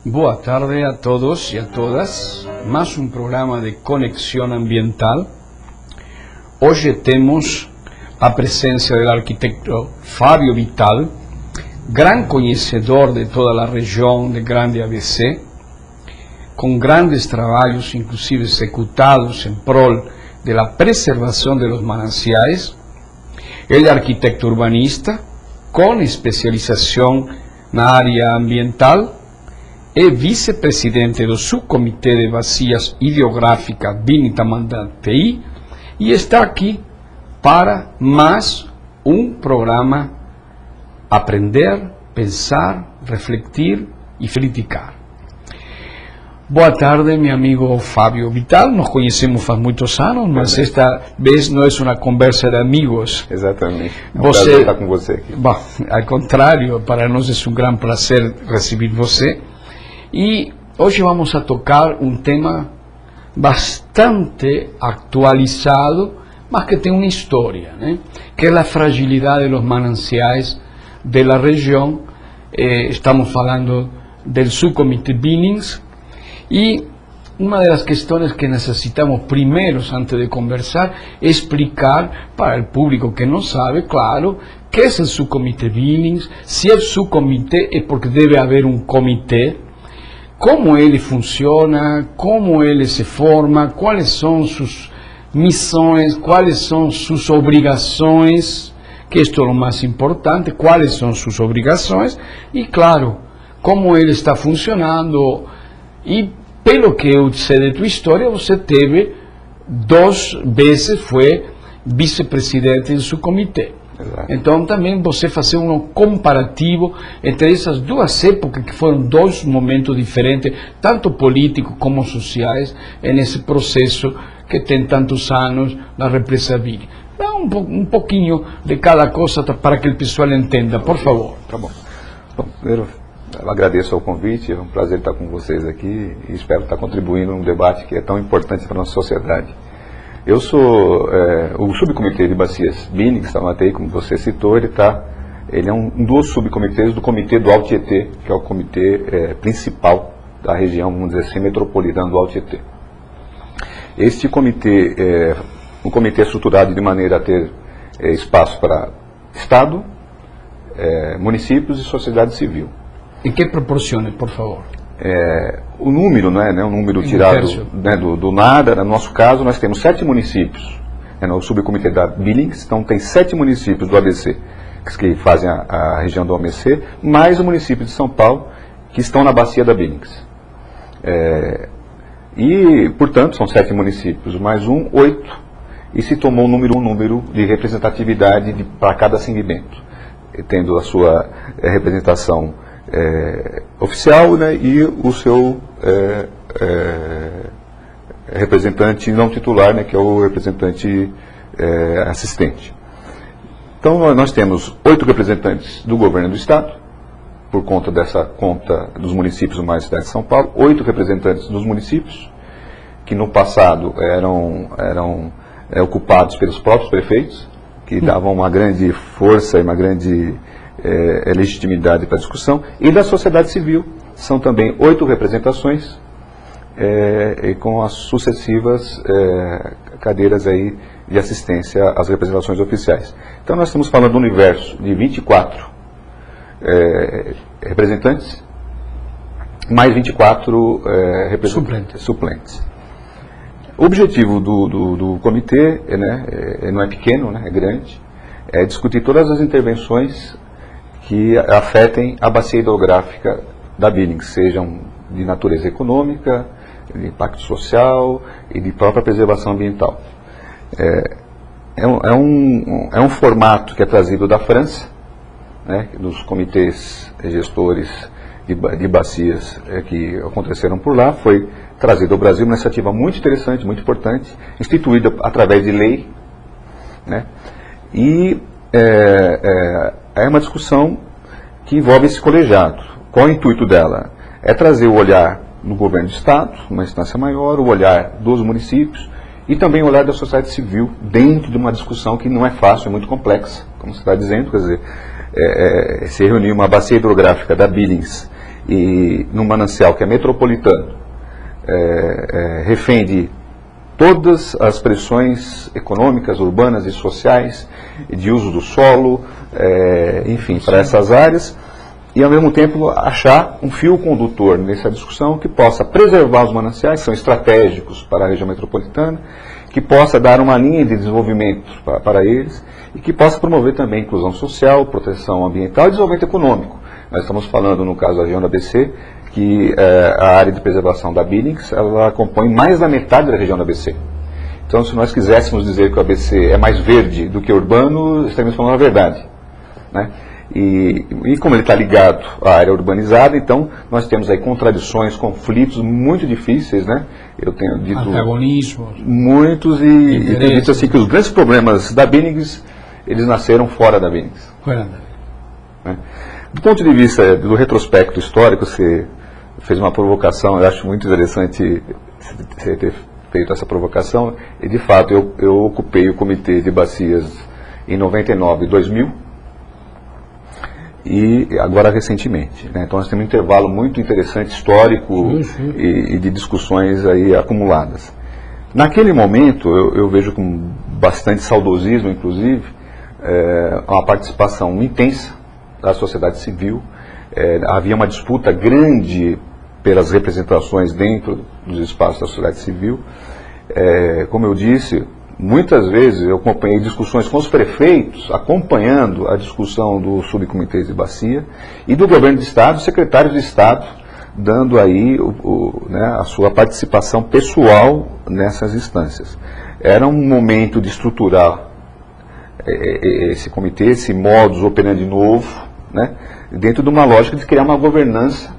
Boa tarde a todos e a todas. Mais um programa de conexão ambiental. Hoje temos a presença do arquiteto Fábio Vital, gran conhecedor de toda a região de Grande ABC, com grandes trabalhos, inclusive executados em prol da preservação de los mananciais. Ele é arquiteto urbanista, com especialização na área ambiental, é vice-presidente do Subcomitê de Bacias Hidrográficas BINI-Tamandaré e está aqui para mais um programa Aprender, Pensar, Refletir e Criticar. Boa tarde, meu amigo Fábio Vital. Nos conhecemos faz muitos anos, mas esta vez não é uma conversa de amigos. Exatamente. É um prazer estar com você aqui. Bom, ao contrário, para nós é um grande prazer receber você. E hoje vamos a tocar um tema bastante atualizado, mas que tem uma história, né? Que é a fragilidade dos mananciais da região. Estamos falando do Subcomitê Billings, e uma das questões que necessitamos primeiro, antes de conversar, é explicar para o público que não sabe, claro, que é o Subcomitê Billings. Se é subcomitê é porque deve haver um comitê. Como ele funciona, como ele se forma, quais são suas missões, quais são suas obrigações, que isto é o mais importante, quais são suas obrigações, e claro, como ele está funcionando. E pelo que eu sei de tua história, você teve 2 vezes, foi vice-presidente do subcomitê. Exato. Então também você fazer um comparativo entre essas 2 épocas, que foram 2 momentos diferentes, tanto políticos como sociais, nesse processo que tem tantos anos na represa Bini. Dá um pouquinho de cada coisa para que o pessoal entenda, por favor. Tá bom. Bom, primeiro, eu agradeço o convite, é um prazer estar com vocês aqui e espero estar contribuindo num debate que é tão importante para a nossa sociedade. Eu sou o subcomitê de Bacias BINI-Tamandaré, como você citou, ele é um dos subcomitês do comitê do Alto Tietê, que é o comitê principal da região, vamos dizer assim, metropolitana do Alto Tietê. Este comitê um comitê estruturado de maneira a ter espaço para Estado, municípios e sociedade civil. Em que proporções, por favor? O número não é um número tirado, né, do nada. No nosso caso, nós temos 7 municípios no subcomitê da Billings, então tem 7 municípios do ABC que fazem a região do ABC, mais o município de São Paulo, que estão na bacia da Billings. E, portanto, são 7 municípios, mais 8, e se tomou um número de representatividade para cada segmento, tendo a sua representação oficial, né, e o seu representante não titular, né, que é o representante assistente. Então nós temos 8 representantes do governo do estado, por conta dessa conta dos municípios mais cidade de São Paulo, 8 representantes dos municípios, que no passado eram ocupados pelos próprios prefeitos, que davam uma grande força e uma grande legitimidade para a discussão, e da sociedade civil. São também 8 representações, e com as sucessivas cadeiras aí de assistência às representações oficiais. Então nós estamos falando do universo de 24 representantes, mais 24 suplentes. O objetivo do comitê não é pequeno, né, é grande, é discutir todas as intervenções que afetem a bacia hidrográfica da Billings, sejam de natureza econômica, de impacto social e de própria preservação ambiental. É um formato que é trazido da França, né, dos comitês gestores de bacias que aconteceram por lá, foi trazido ao Brasil, uma iniciativa muito interessante, muito importante, instituída através de lei, né, e é uma discussão que envolve esse colegiado. Qual é o intuito dela? É trazer o olhar do governo do estado, uma instância maior, o olhar dos municípios e também o olhar da sociedade civil dentro de uma discussão que não é fácil, é muito complexa, como você está dizendo, quer dizer, se reunir uma bacia hidrográfica da Billings e num manancial que é metropolitano, refém de todas as pressões econômicas, urbanas e sociais, de uso do solo, enfim, para essas áreas, e ao mesmo tempo achar um fio condutor nessa discussão que possa preservar os mananciais, que são estratégicos para a região metropolitana, que possa dar uma linha de desenvolvimento para eles e que possa promover também inclusão social, proteção ambiental e desenvolvimento econômico. Nós estamos falando, no caso da região da ABC, que a área de preservação da Billings, ela compõe mais da metade da região da ABC. Então, se nós quiséssemos dizer que o ABC é mais verde do que urbano, estaríamos falando a verdade, né? E como ele está ligado à área urbanizada, então nós temos aí contradições, conflitos muito difíceis, né? Eu tenho dito antagonismos, muitos e tenho dito assim que os grandes problemas da Billings, eles nasceram fora da Billings. Né? Do ponto de vista do retrospecto histórico, você fez uma provocação, eu acho muito interessante você ter feito essa provocação, e de fato eu ocupei o Comitê de Bacias em 99 e 2000, e agora recentemente, né? Então nós temos um intervalo muito interessante, histórico, e de discussões aí acumuladas. Naquele momento, eu vejo com bastante saudosismo, inclusive, uma participação intensa da sociedade civil. Havia uma disputa grande pelas representações dentro dos espaços da sociedade civil. Como eu disse, muitas vezes eu acompanhei discussões com os prefeitos, acompanhando a discussão do subcomitê de bacia, e do governo de Estado, secretários de Estado, dando aí a sua participação pessoal nessas instâncias. Era um momento de estruturar esse comitê, esse modus operandi novo, né, dentro de uma lógica de criar uma governança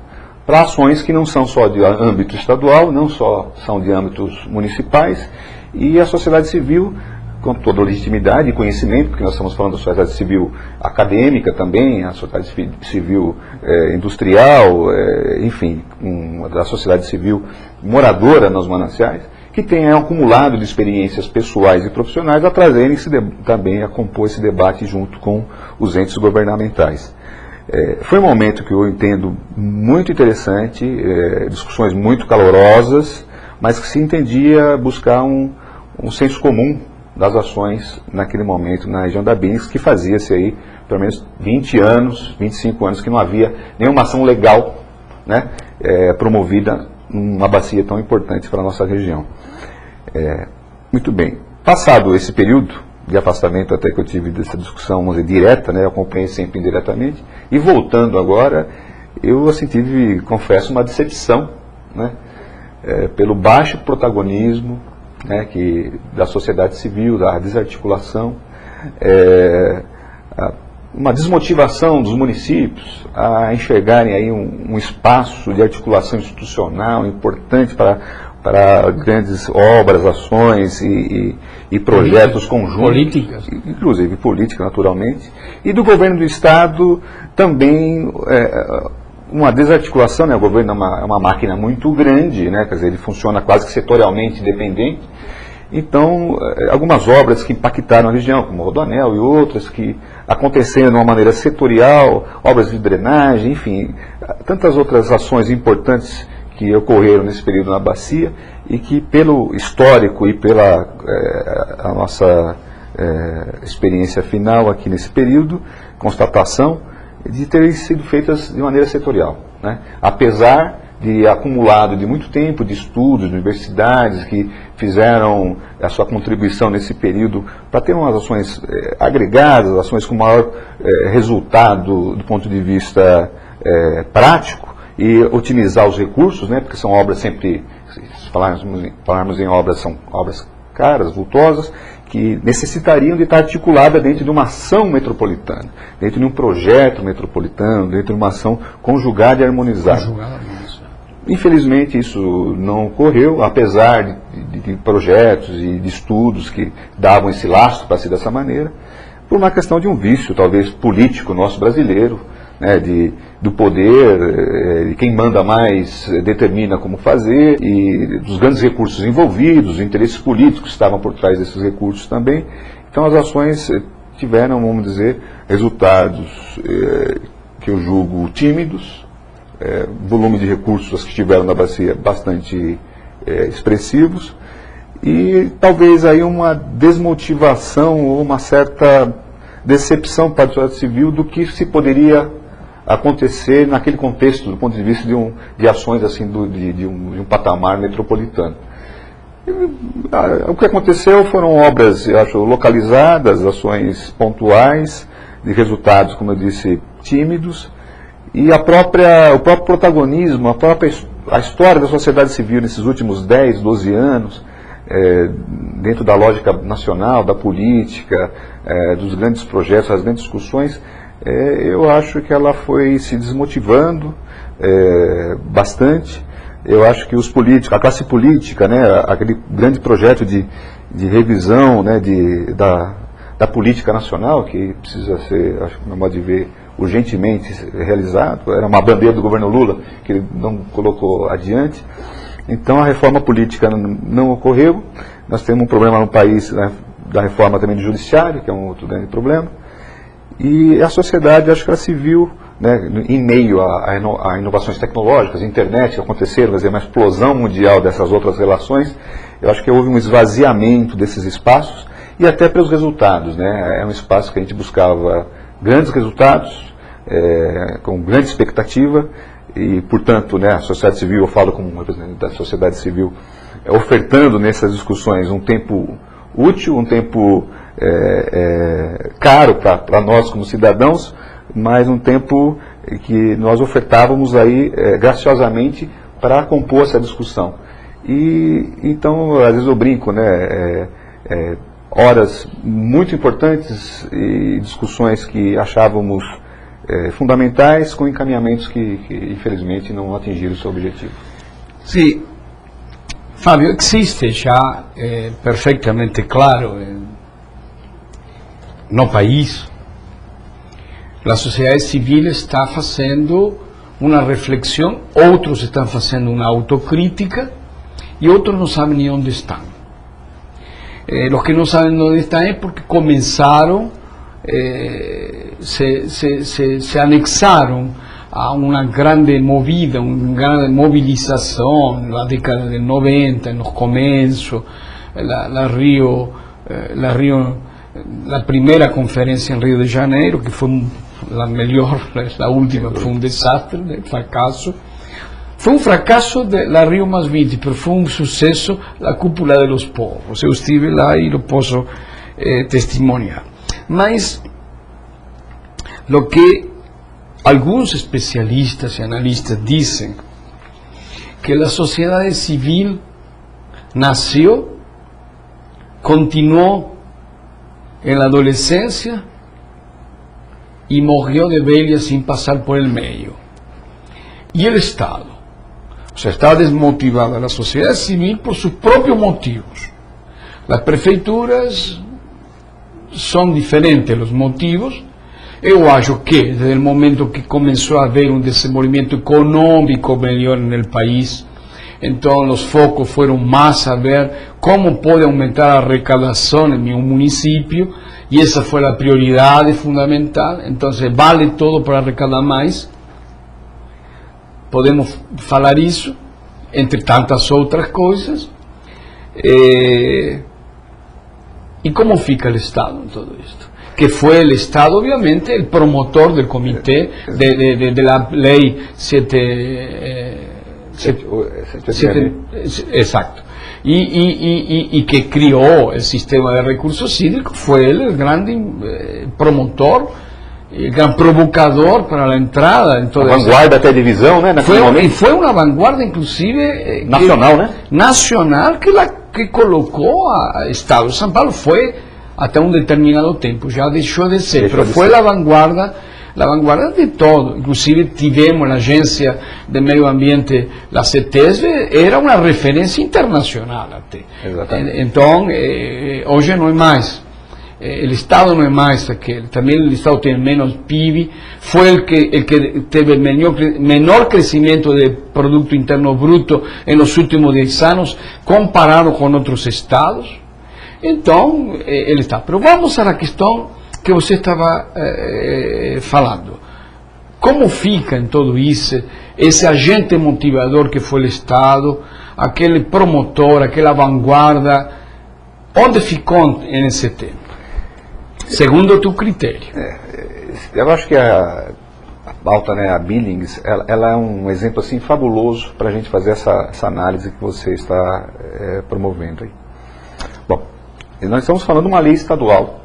para ações que não são só de âmbito estadual, não só são de âmbitos municipais, e a sociedade civil, com toda a legitimidade e conhecimento, porque nós estamos falando da sociedade civil acadêmica também, a sociedade civil industrial, enfim, da sociedade civil moradora nos mananciais, que tem acumulado de experiências pessoais e profissionais a trazerem também a compor esse debate junto com os entes governamentais. Foi um momento que eu entendo muito interessante, discussões muito calorosas, mas que se entendia buscar um senso comum das ações naquele momento na região da Billings, que fazia-se aí pelo menos 20 anos, 25 anos, que não havia nenhuma ação legal, né, promovida numa bacia tão importante para a nossa região. Muito bem. Passado esse período de afastamento até que eu tive dessa discussão, vamos dizer, direta, né, eu acompanhei sempre indiretamente, e voltando agora, eu assim tive, confesso, uma decepção, né, pelo baixo protagonismo, né, da sociedade civil, da desarticulação, uma desmotivação dos municípios a enxergarem aí um espaço de articulação institucional importante para grandes obras, ações e projetos conjuntos, políticas, inclusive política, naturalmente, e do governo do Estado também uma desarticulação, né? O governo é uma máquina muito grande, né? Quer dizer, ele funciona quase que setorialmente independente. Então, algumas obras que impactaram a região, como o Rodoanel e outras, que aconteceram de uma maneira setorial, obras de drenagem, enfim, tantas outras ações importantes que ocorreram nesse período na bacia e que, pelo histórico e pela a nossa experiência final aqui nesse período, constatação de terem sido feitas de maneira setorial, né? Apesar de acumulado de muito tempo de estudos, de universidades que fizeram a sua contribuição nesse período para ter umas ações agregadas, ações com maior resultado do ponto de vista prático, e otimizar os recursos, né, porque são obras sempre, se falarmos em obras, são obras caras, vultosas, que necessitariam de estar articuladas dentro de uma ação metropolitana, dentro de um projeto metropolitano, dentro de uma ação conjugada e harmonizada. Infelizmente isso não ocorreu, apesar de projetos e de estudos que davam esse lastro para ser dessa maneira, por uma questão de um vício, talvez político nosso brasileiro, né, do poder, quem manda mais determina como fazer, e dos grandes recursos envolvidos, os interesses políticos que estavam por trás desses recursos também. Então as ações tiveram, vamos dizer, resultados que eu julgo tímidos, volume de recursos que tiveram na bacia bastante expressivos, e talvez aí uma desmotivação ou uma certa decepção para a sociedade civil do que se poderia acontecer naquele contexto, do ponto de vista de ações assim de um patamar metropolitano. O que aconteceu foram obras, eu acho, localizadas, ações pontuais, de resultados, como eu disse, tímidos, e o próprio protagonismo, a história da sociedade civil nesses últimos 10, 12 anos, dentro da lógica nacional, da política, dos grandes projetos, das grandes discussões, eu acho que ela foi se desmotivando bastante. Eu acho que os políticos, a classe política, né, aquele grande projeto de revisão, né, da política nacional, que precisa ser, acho que no modo de ver, urgentemente realizado, era uma bandeira do governo Lula, que ele não colocou adiante. Então a reforma política não ocorreu. Nós temos um problema no país, né, da reforma também do judiciário, que é um outro grande problema. E a sociedade, acho que ela se viu, né, em meio a inovações tecnológicas, internet que aconteceram, quer dizer, uma explosão mundial dessas outras relações. Eu acho que houve um esvaziamento desses espaços e até pelos resultados, né? É um espaço que a gente buscava grandes resultados, com grande expectativa, e, portanto, né, a sociedade civil, eu falo como representante da sociedade civil, ofertando nessas discussões um tempo útil, um tempo caro para nós como cidadãos, mas um tempo que nós ofertávamos aí graciosamente para compor essa discussão. E então, às vezes eu brinco, né, horas muito importantes e discussões que achávamos fundamentais, com encaminhamentos que infelizmente não atingiram o seu objetivo. Sim, Fábio, existe já perfeitamente claro no país, a sociedade civil está fazendo uma reflexão, outros estão fazendo uma autocrítica e outros não sabem nem onde estão. Os que não sabem onde estão é porque começaram, se anexaram a uma grande movida, uma grande mobilização na década de 90, nos começos, a primeira conferência em Rio de Janeiro, que foi a melhor, a última foi um desastre, fracasso. Foi um fracasso da Rio +20, mas foi um sucesso da cúpula de los povos. Eu estive lá e lo posso testemunhar. Mas o que alguns especialistas e analistas dizem, que a sociedade civil nasceu, continuou en la adolescencia y murió de velha sin pasar por el medio. Y el Estado, o sea, estaba desmotivada la sociedad civil por sus propios motivos. Las prefeituras son diferentes los motivos. Eu acho que desde el momento que comenzó a haber un desenvolvimiento económico melhor en el país, entonces los focos fueron más a ver cómo puede aumentar la recaudación en mi municipio, y esa fue la prioridad fundamental. Entonces vale todo para recaudar más. Podemos falar isso, entre tantas outras coisas. E como fica o Estado em todo isto? Que foi o Estado, obviamente, o promotor do comitê de la lei 7. Exacto. Y que crió el sistema de recursos hídricos, fue el gran promotor, el gran provocador para la entrada en toda vanguarda até divisão, né? Fue una vanguarda inclusive nacional, nacional que colocó a Estado de São Paulo. Fue hasta un determinado tiempo, ya dejó de ser, pero fue la vanguarda de todo. Inclusive tivemos na agência de meio ambiente, a CETESB, era uma referência internacional até. Então, hoje não é mais. o Estado não é mais aquele, também o Estado tem menos PIB, foi o que teve menor crescimento de Produto Interno Bruto nos últimos 10 anos, comparado com outros estados. Então, ele está. Mas vamos à questão que você estava falando. Como fica em tudo isso, esse agente motivador que foi o Estado, aquele promotor, aquela vanguarda, onde ficou nesse tempo? Segundo o teu critério. Eu acho que a pauta, né, a Billings, ela é um exemplo assim fabuloso para a gente fazer essa análise que você está promovendo aí. Bom, nós estamos falando de uma lei estadual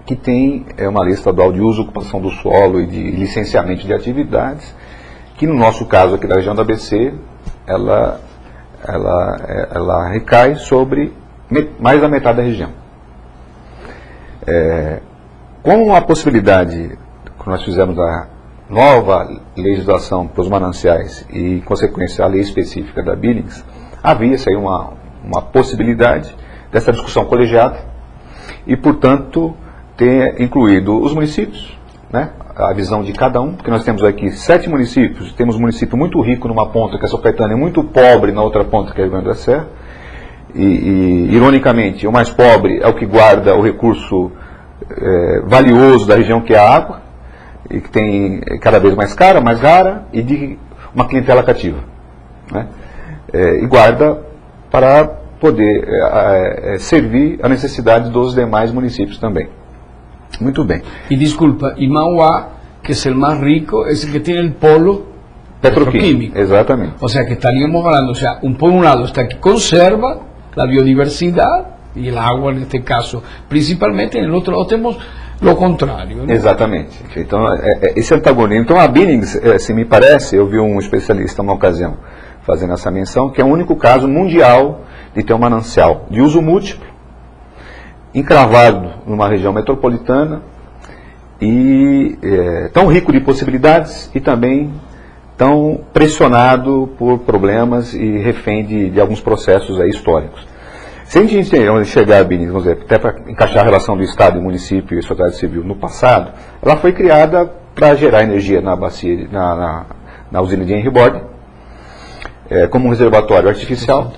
que tem uma lei estadual de uso e ocupação do solo e de licenciamento de atividades, que no nosso caso aqui da região da ABC, ela recai sobre mais da metade da região. Com a possibilidade que nós fizemos da nova legislação para os mananciais e, em consequência, a lei específica da Billings, havia-se aí uma possibilidade dessa discussão colegiada e, portanto, ter incluído os municípios, né, a visão de cada um, porque nós temos aqui 7 municípios, temos um município muito rico numa ponta, que é São Caetano, e muito pobre na outra ponta, que é Rio Grande da Serra, e ironicamente, o mais pobre é o que guarda o recurso valioso da região, que é a água, e que tem cada vez mais cara, mais rara, e de uma clientela cativa, né, e guarda para poder servir a necessidade dos demais municípios também. Muito bem. Y disculpa, y Mauá, que es el más rico, es el que tiene el polo petroquímico. Exatamente. O sea que estaríamos hablando, o sea, por un lado está que conserva la biodiversidad y el agua en este caso, principalmente, en el otro lado tenemos lo contrário, né? Exatamente. Então, esse antagonismo. Então, a Billings, se me parece, eu vi um especialista numa ocasião fazendo essa menção, que é o único caso mundial de ter um manancial de uso múltiplo, encravado numa região metropolitana e tão rico de possibilidades e também tão pressionado por problemas e refém de alguns processos históricos. Se a gente chegar a Billings, vamos dizer, até para encaixar a relação do Estado e município e sociedade civil no passado, ela foi criada para gerar energia na bacia, na usina de Henry Borden, como um reservatório artificial,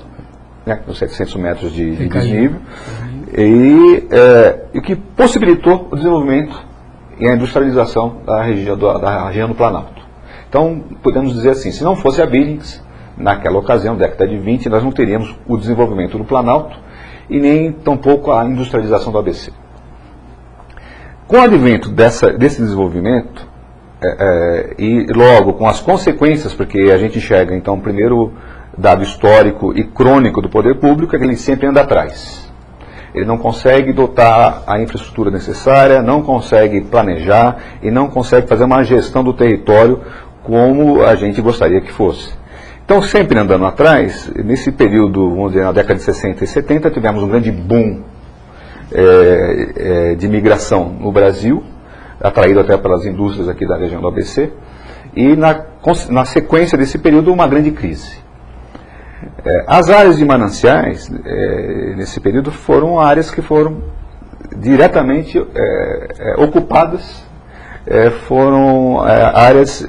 né, nos 700 metros de desnível, e que possibilitou o desenvolvimento e a industrialização da região do Planalto. Então, podemos dizer assim, se não fosse a Billings, naquela ocasião, década de 20, nós não teríamos o desenvolvimento do Planalto e nem tampouco a industrialização do ABC. Com o advento desse desenvolvimento, e logo com as consequências, porque a gente enxerga, então, o primeiro dado histórico e crônico do poder público é que ele sempre anda atrás. Ele não consegue dotar a infraestrutura necessária, não consegue planejar e não consegue fazer uma gestão do território como a gente gostaria que fosse. Então, sempre andando atrás, nesse período, vamos dizer, na década de 60 e 70, tivemos um grande boom de migração no Brasil, atraído até pelas indústrias aqui da região do ABC, e na sequência desse período, uma grande crise. As áreas de mananciais, nesse período, foram áreas que foram diretamente ocupadas, foram áreas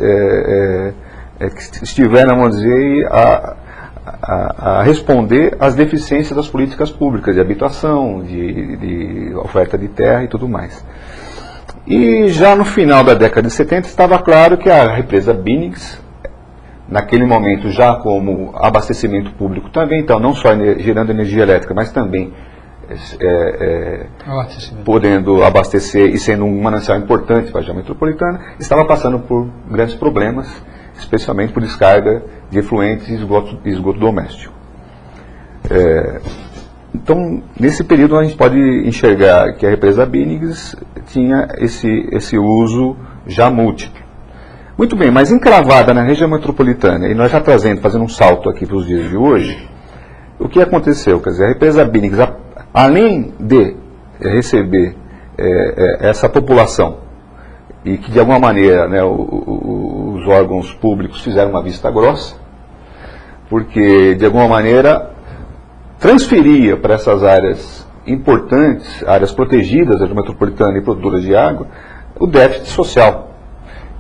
que estiveram, vamos dizer, a responder às deficiências das políticas públicas de habitação, de oferta de terra e tudo mais. E já no final da década de 70 estava claro que a represa Billings, naquele momento já como abastecimento público também, então não só gerando energia elétrica, mas também podendo abastecer e sendo um manancial importante para a região metropolitana, estava passando por grandes problemas, especialmente por descarga de efluentes e esgoto doméstico. Então, nesse período a gente pode enxergar que a represa Billings tinha esse uso já múltiplo. Muito bem, mas encravada na região metropolitana, e nós já fazendo um salto aqui para os dias de hoje, o que aconteceu? Quer dizer, a represa Billings, além de receber essa população, e que de alguma maneira, né, os órgãos públicos fizeram uma vista grossa, porque de alguma maneira transferia para essas áreas importantes, áreas protegidas da região metropolitana e produtoras de água, o déficit social,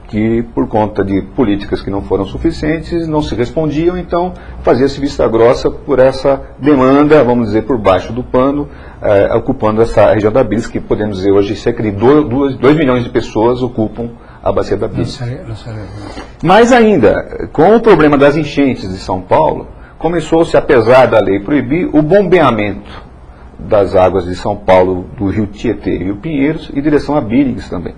que por conta de políticas que não foram suficientes, não se respondiam, então fazia-se vista grossa por essa demanda, vamos dizer, por baixo do pano, ocupando essa região da Billings, que podemos dizer hoje cerca de 2 milhões de pessoas ocupam a bacia da Billings. Mais ainda, com o problema das enchentes de São Paulo, começou-se, apesar da lei proibir, o bombeamento das águas de São Paulo, do rio Tietê e rio Pinheiros, em direção a Billings também.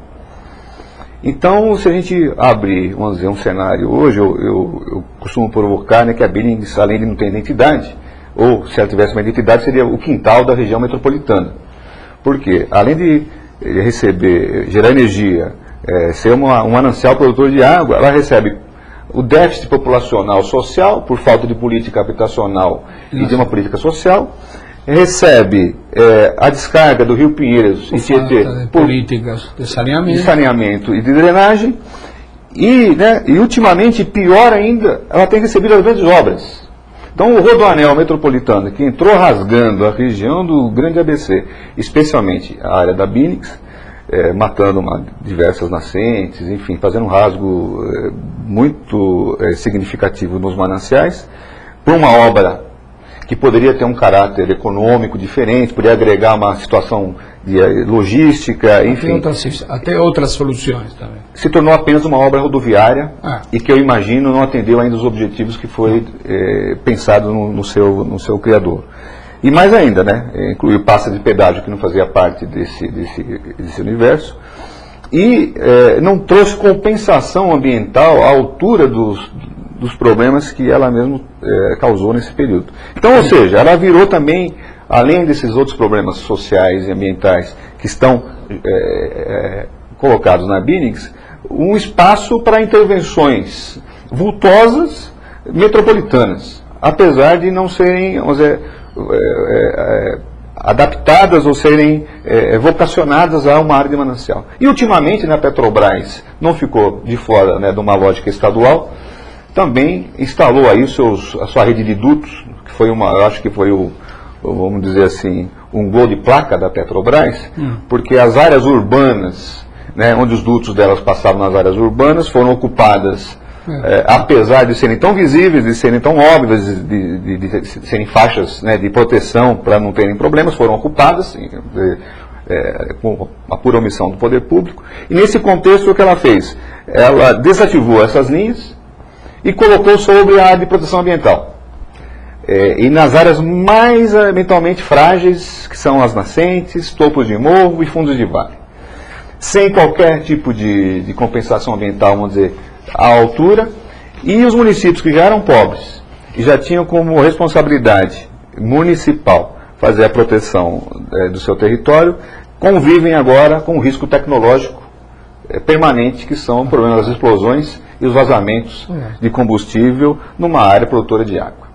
Então, se a gente abrir, vamos dizer, um cenário hoje, eu costumo provocar, né, que a Billings, além de não ter identidade, ou se ela tivesse uma identidade, seria o quintal da região metropolitana. Por quê? Além de gerar energia, ser um manancial produtor de água, ela recebe o déficit populacional social, por falta de política habitacional e de uma política social, recebe a descarga do rio Pinheiros e Tietê por políticas de saneamento e de drenagem, e ultimamente, pior ainda, ela tem recebido as grandes obras. Então o rodoanel metropolitano, que entrou rasgando a região do Grande ABC, especialmente a área da Billings, matando diversas nascentes, enfim, fazendo um rasgo muito significativo nos mananciais, por uma obra que poderia ter um caráter econômico diferente, poderia agregar uma situação de logística, enfim. Até outras soluções também. Se tornou apenas uma obra rodoviária e que eu imagino não atendeu ainda os objetivos que foi pensado no seu criador. E mais ainda, né, incluiu pasta de pedágio que não fazia parte desse universo, e não trouxe compensação ambiental à altura dos problemas que ela mesma causou nesse período. Então, ou seja, ela virou também, além desses outros problemas sociais e ambientais que estão colocados na Billings, um espaço para intervenções vultosas metropolitanas, apesar de não serem, vamos dizer, adaptadas ou serem vocacionadas a uma área de manancial. E ultimamente, na Petrobras, não ficou de fora, né, de uma lógica estadual, também instalou aí a sua rede de dutos, que foi eu acho que foi vamos dizer assim, um gol de placa da Petrobras, porque as áreas urbanas, né, onde os dutos delas passavam nas áreas urbanas, foram ocupadas, apesar de serem tão visíveis, de serem tão óbvias, de serem faixas, né, de proteção para não terem problemas, foram ocupadas com a pura omissão do poder público. E nesse contexto, o que ela fez? Ela desativou essas linhas e colocou sobre a área de proteção ambiental. E nas áreas mais ambientalmente frágeis, que são as nascentes, topos de morro e fundos de vale. Sem qualquer tipo de compensação ambiental, vamos dizer, à altura. E os municípios que já eram pobres e já tinham como responsabilidade municipal fazer a proteção do seu território, convivem agora com o risco tecnológico permanente, que são o problema das explosões e os vazamentos de combustível numa área produtora de água.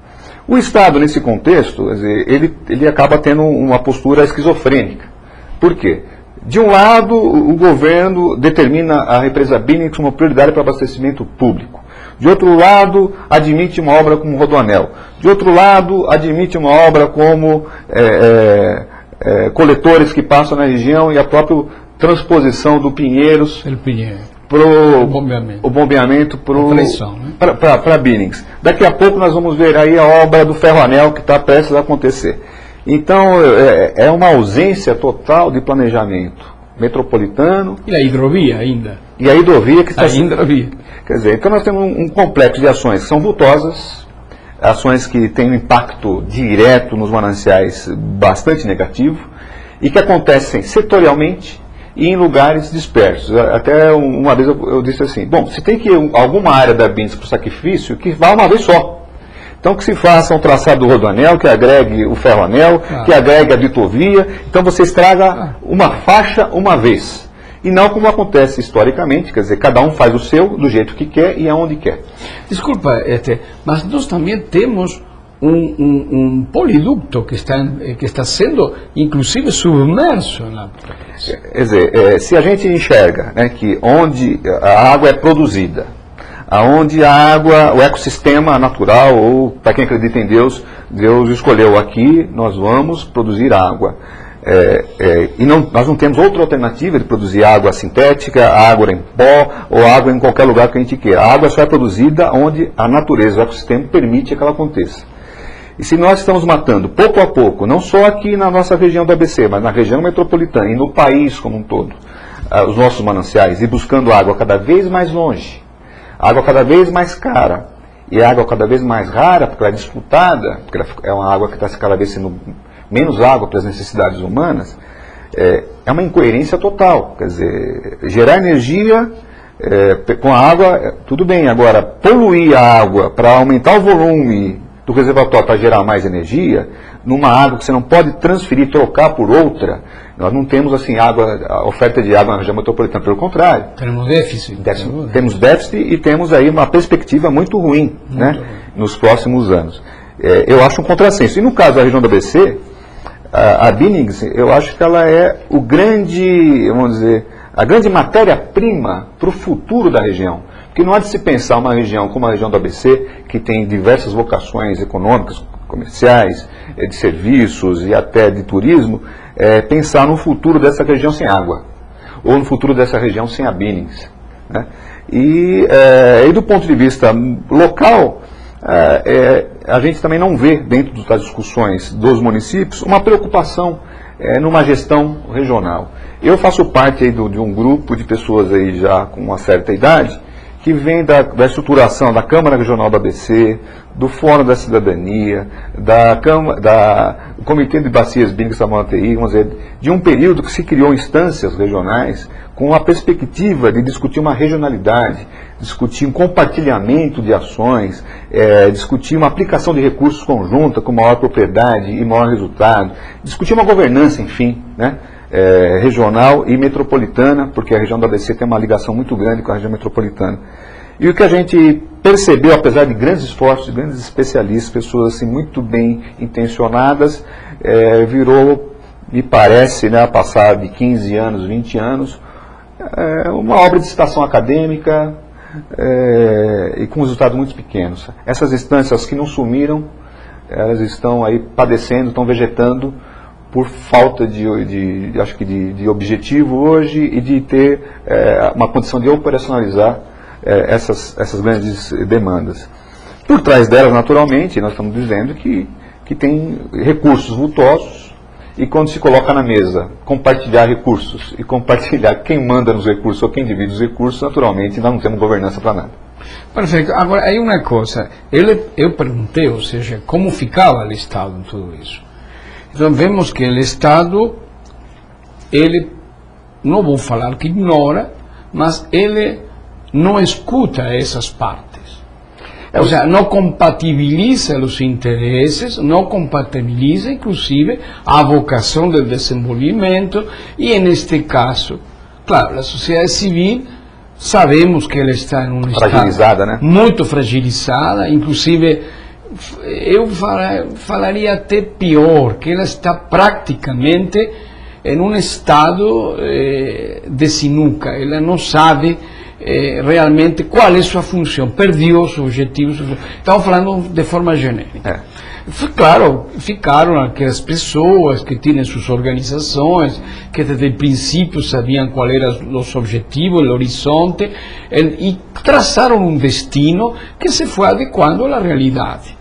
O Estado, nesse contexto, ele acaba tendo uma postura esquizofrênica. Por quê? De um lado, o governo determina a represa Billings como prioridade para abastecimento público. De outro lado, admite uma obra como Rodoanel. De outro lado, admite uma obra como coletores que passam na região e a própria transposição do Pinheiros para o bombeamento para Billings. Daqui a pouco nós vamos ver aí a obra do Ferroanel que está prestes a acontecer. Então, é uma ausência total de planejamento metropolitano. E a hidrovia ainda. E a hidrovia que está... Quer dizer, então nós temos um complexo de ações que são vultosas, ações que têm um impacto direto nos mananciais bastante negativo, e que acontecem setorialmente e em lugares dispersos. Até uma vez eu disse assim, bom, se tem que ir alguma área da Billings para o sacrifício, que vá uma vez só. Então que se faça um traçado do Rodoanel, que agregue o Ferroanel, que agregue a Bitovia. Então você estraga uma faixa uma vez. E não como acontece historicamente, quer dizer, cada um faz o seu do jeito que quer e aonde quer. Desculpa, mas nós também temos um poliducto que está sendo, inclusive, submerso. Quer dizer, se a gente enxerga, né, que onde a água é produzida, aonde a água, o ecossistema natural, ou para quem acredita em Deus, Deus escolheu aqui, nós vamos produzir água. Nós não temos outra alternativa de produzir água sintética, água em pó ou água em qualquer lugar que a gente queira. A água só é produzida onde a natureza, o ecossistema permite que ela aconteça. E se nós estamos matando pouco a pouco, não só aqui na nossa região do ABC, mas na região metropolitana e no país como um todo, os nossos mananciais, e buscando água cada vez mais longe, água cada vez mais cara, e água cada vez mais rara, porque ela é disputada, porque ela é uma água que está cada vez sendo menos água para as necessidades humanas, é uma incoerência total. Quer dizer, gerar energia com a água, tudo bem. Agora, poluir a água para aumentar o volume do reservatório para gerar mais energia, numa água que você não pode transferir, trocar por outra, nós não temos assim a oferta de água na região metropolitana, pelo contrário. Temos déficit. Temos déficit e temos aí uma perspectiva muito ruim, nos próximos anos. Eu acho um contrassenso. E no caso da região do ABC, a Binnings, eu acho que ela é o grande, vamos dizer, a grande matéria-prima para o futuro da região. Porque não há de se pensar uma região como a região do ABC, que tem diversas vocações econômicas, comerciais, de serviços e até de turismo, pensar no futuro dessa região sem água, ou no futuro dessa região sem a Binnings, né? E do ponto de vista local, a gente também não vê, dentro das discussões dos municípios, uma preocupação numa gestão regional. Eu faço parte aí de um grupo de pessoas aí já com uma certa idade, que vem da estruturação da Câmara Regional do ABC, do Fórum da Cidadania, do Comitê de Bacias Binnings Samoa-TI, vamos dizer, de um período que se criou instâncias regionais com a perspectiva de discutir uma regionalidade, discutir um compartilhamento de ações, discutir uma aplicação de recursos conjunta com maior propriedade e maior resultado, discutir uma governança, enfim, né? Regional e metropolitana, porque a região do ABC tem uma ligação muito grande com a região metropolitana. E o que a gente percebeu, apesar de grandes esforços, de grandes especialistas, pessoas assim, muito bem intencionadas, virou, me parece, né, a passar de 15 anos, 20 anos, uma obra de citação acadêmica e com resultados muito pequenos. Essas instâncias que não sumiram, elas estão aí padecendo, estão vegetando, por falta acho que de objetivo hoje e de ter uma condição de operacionalizar essas grandes demandas. Por trás delas, naturalmente, nós estamos dizendo que tem recursos vultosos e quando se coloca na mesa compartilhar recursos e compartilhar quem manda nos recursos ou quem divide os recursos, naturalmente nós não temos governança para nada. Perfeito. Agora, aí uma coisa, eu perguntei, ou seja, como ficava o Estado em tudo isso. Então vemos que o Estado, ele, não vou falar que ignora, mas ele não escuta essas partes. Ou seja, não compatibiliza os interesses, não compatibiliza inclusive a vocação do desenvolvimento e, neste caso, claro, a sociedade civil, sabemos que ela está em um estado né? muito fragilizada, inclusive eu falaria até pior, que ela está praticamente em um estado de sinuca, ela não sabe realmente qual é sua função, perdeu os objetivos, estamos falando de forma genérica. Claro, ficaram aquelas pessoas que tinham suas organizações, que desde o princípio sabiam qual eram os objetivos, o horizonte, e traçaram um destino que se foi adequando à realidade.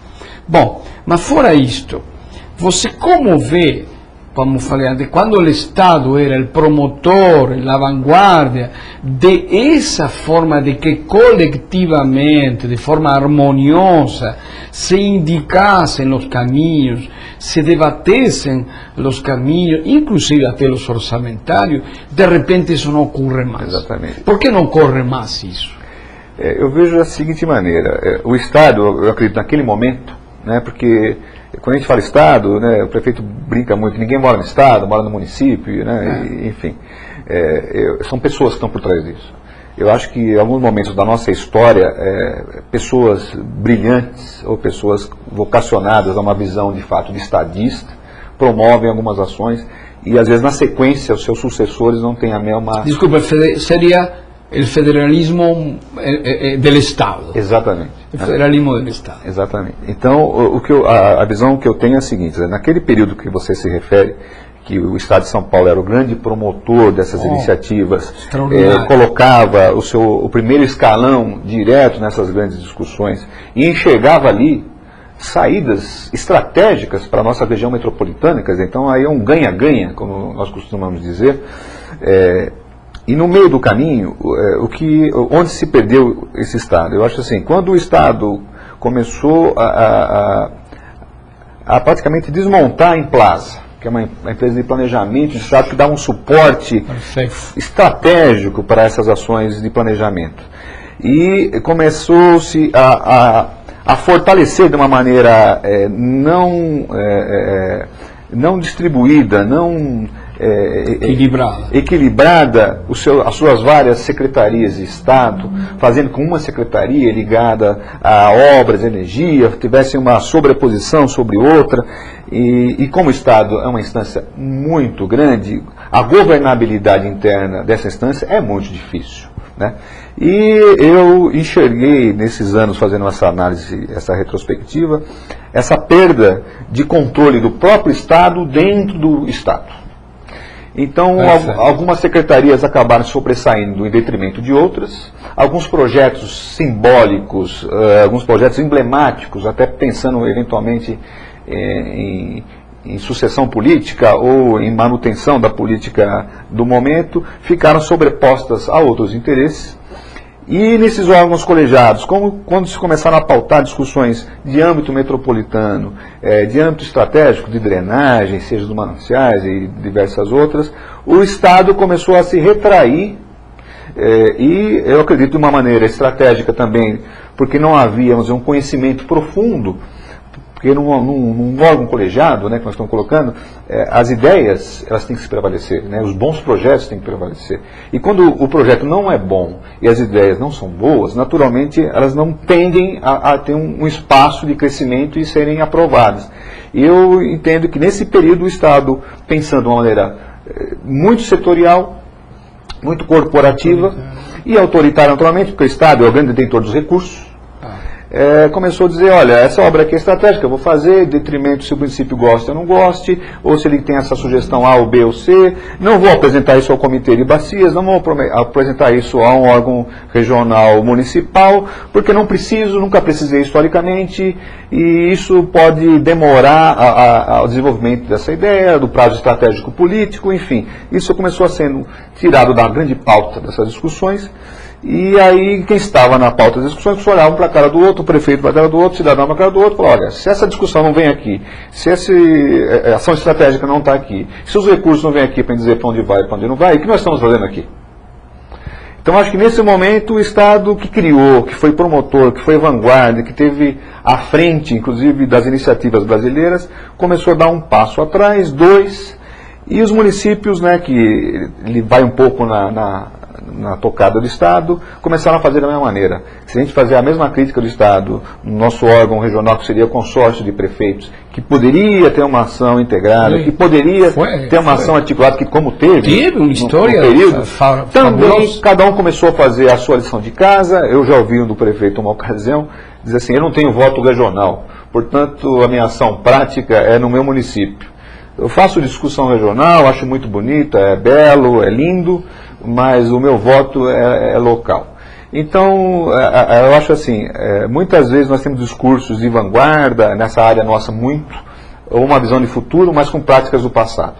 Bom, mas fora isto, você como vê, como falei antes, quando o Estado era o promotor, a vanguarda de essa forma de que coletivamente, de forma harmoniosa, se indicassem os caminhos, se debatessem os caminhos, inclusive até os orçamentários, de repente isso não ocorre mais. Exatamente. Por que não ocorre mais isso? Eu vejo da seguinte maneira, o Estado, eu acredito naquele momento, né, porque quando a gente fala Estado, né, o prefeito brinca muito, ninguém mora no Estado, mora no município, né, enfim, são pessoas que estão por trás disso. Eu acho que em alguns momentos da nossa história, pessoas brilhantes ou pessoas vocacionadas a uma visão de fato de estadista promovem algumas ações e às vezes na sequência os seus sucessores não têm a mesma... Desculpa, seria o federalismo do Estado. Exatamente. O federalismo do Estado. Exatamente. Então, a visão que eu tenho é a seguinte, naquele período que você se refere, que o Estado de São Paulo era o grande promotor dessas iniciativas, extraordinário. colocava o primeiro escalão direto nessas grandes discussões e enxergava ali saídas estratégicas para a nossa região metropolitana, quer dizer, então aí é um ganha-ganha, como nós costumamos dizer, e no meio do caminho, onde se perdeu esse Estado? Eu acho assim, quando o Estado começou a praticamente desmontar a Implaza, que é uma empresa de planejamento de Estado que dá um suporte estratégico para essas ações de planejamento, e começou-se a fortalecer de uma maneira não distribuída, não equilibrada as suas várias secretarias de Estado, fazendo com uma secretaria ligada a obras, energia, tivesse uma sobreposição sobre outra, e como o Estado é uma instância muito grande, a governabilidade interna dessa instância é muito difícil, né? E eu enxerguei nesses anos, fazendo essa análise, essa retrospectiva, essa perda de controle do próprio Estado dentro do Estado. Então, algumas secretarias acabaram sobressaindo em detrimento de outras, alguns projetos simbólicos, alguns projetos emblemáticos, até pensando eventualmente em sucessão política ou em manutenção da política do momento, ficaram sobrepostas a outros interesses. E nesses órgãos colegiados, quando se começaram a pautar discussões de âmbito metropolitano, de âmbito estratégico, de drenagem, seja dos mananciais e diversas outras, o Estado começou a se retrair, e eu acredito de uma maneira estratégica também, porque não havia, vamos dizer, um conhecimento profundo, porque num órgão colegiado, né, que nós estamos colocando, as ideias elas têm que se prevalecer, né, os bons projetos têm que prevalecer. E quando o projeto não é bom e as ideias não são boas, naturalmente elas não tendem a ter um espaço de crescimento e serem aprovadas. E eu entendo que nesse período o Estado, pensando de uma maneira muito setorial, muito corporativa e autoritária naturalmente, porque o Estado é o grande detentor dos recursos, começou a dizer, olha, essa obra aqui é estratégica, eu vou fazer, em detrimento se o município gosta ou não goste, ou se ele tem essa sugestão A ou B ou C, não vou apresentar isso ao comitê de bacias, não vou apresentar isso a um órgão regional municipal, porque não preciso, nunca precisei historicamente, e isso pode demorar o desenvolvimento dessa ideia, do prazo estratégico político, enfim. Isso começou a sendo tirado da grande pauta dessas discussões. E aí, quem estava na pauta das discussões, olhava um para a cara do outro, o prefeito para a cara do outro, o cidadão para a cara do outro, falou, olha, se essa discussão não vem aqui, se essa ação estratégica não está aqui, se os recursos não vêm aqui para dizer para onde vai e para onde não vai, o que nós estamos fazendo aqui? Então, acho que nesse momento, o Estado que criou, que foi promotor, que foi vanguarda, que teve à frente, inclusive, das iniciativas brasileiras, começou a dar um passo atrás, dois, e os municípios, né, que ele vai um pouco na tocada do Estado, começaram a fazer da mesma maneira. Se a gente fazer a mesma crítica do Estado, no nosso órgão regional, que seria o consórcio de prefeitos, que poderia ter uma ação integrada, que poderia ter uma ação articulada, que como teve uma história no período, também fabulosa. Cada um começou a fazer a sua lição de casa. Eu já ouvi um do prefeito uma ocasião, dizer assim, eu não tenho voto regional, portanto a minha ação prática é no meu município. Eu faço discussão regional, acho muito bonito, é belo, é lindo, mas o meu voto é local. Então, eu acho assim, muitas vezes nós temos discursos de vanguarda, nessa área nossa muito, ou uma visão de futuro, mas com práticas do passado.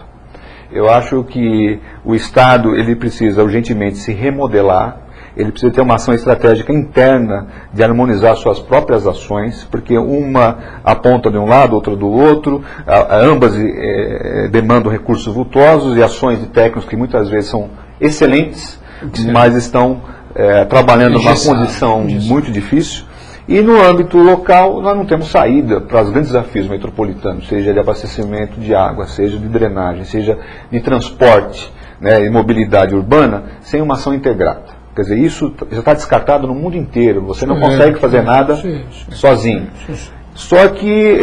Eu acho que o Estado ele precisa urgentemente se remodelar, ele precisa ter uma ação estratégica interna de harmonizar suas próprias ações, porque uma aponta de um lado, outra do outro, ambas demandam recursos vultosos e ações de técnicos que muitas vezes são excelentes, mas estão trabalhando numa condição muito difícil. E no âmbito local, nós não temos saída para os grandes desafios metropolitanos, seja de abastecimento de água, seja de drenagem, seja de transporte, né, e mobilidade urbana, sem uma ação integrada. Quer dizer, isso já está descartado no mundo inteiro, você não consegue fazer nada sozinho. Só que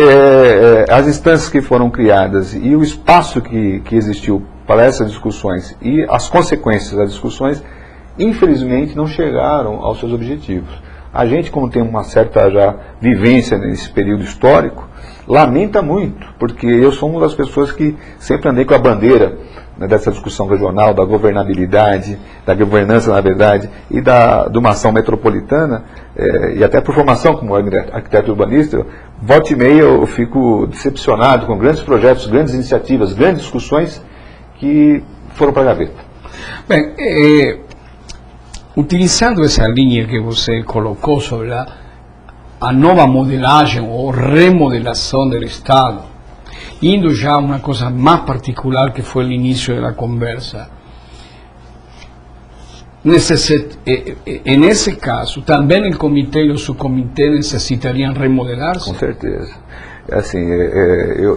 as instâncias que foram criadas e o espaço que existiu para essas discussões e as consequências das discussões, infelizmente, não chegaram aos seus objetivos. A gente, como tem uma certa já vivência nesse período histórico, lamenta muito, porque eu sou uma das pessoas que sempre andei com a bandeira, né, dessa discussão regional, da governabilidade, da governança, na verdade, e de uma ação metropolitana, e até por formação como arquiteto urbanista, volta e meia eu fico decepcionado com grandes projetos, grandes iniciativas, grandes discussões que foram para a gaveta. Bem, utilizando essa linha que você colocou sobre a nova modelagem ou remodelação do Estado, indo já a uma coisa mais particular que foi o início da conversa, nesse caso, também o comitê e o subcomitê necessitariam remodelar-se? Com certeza. Assim,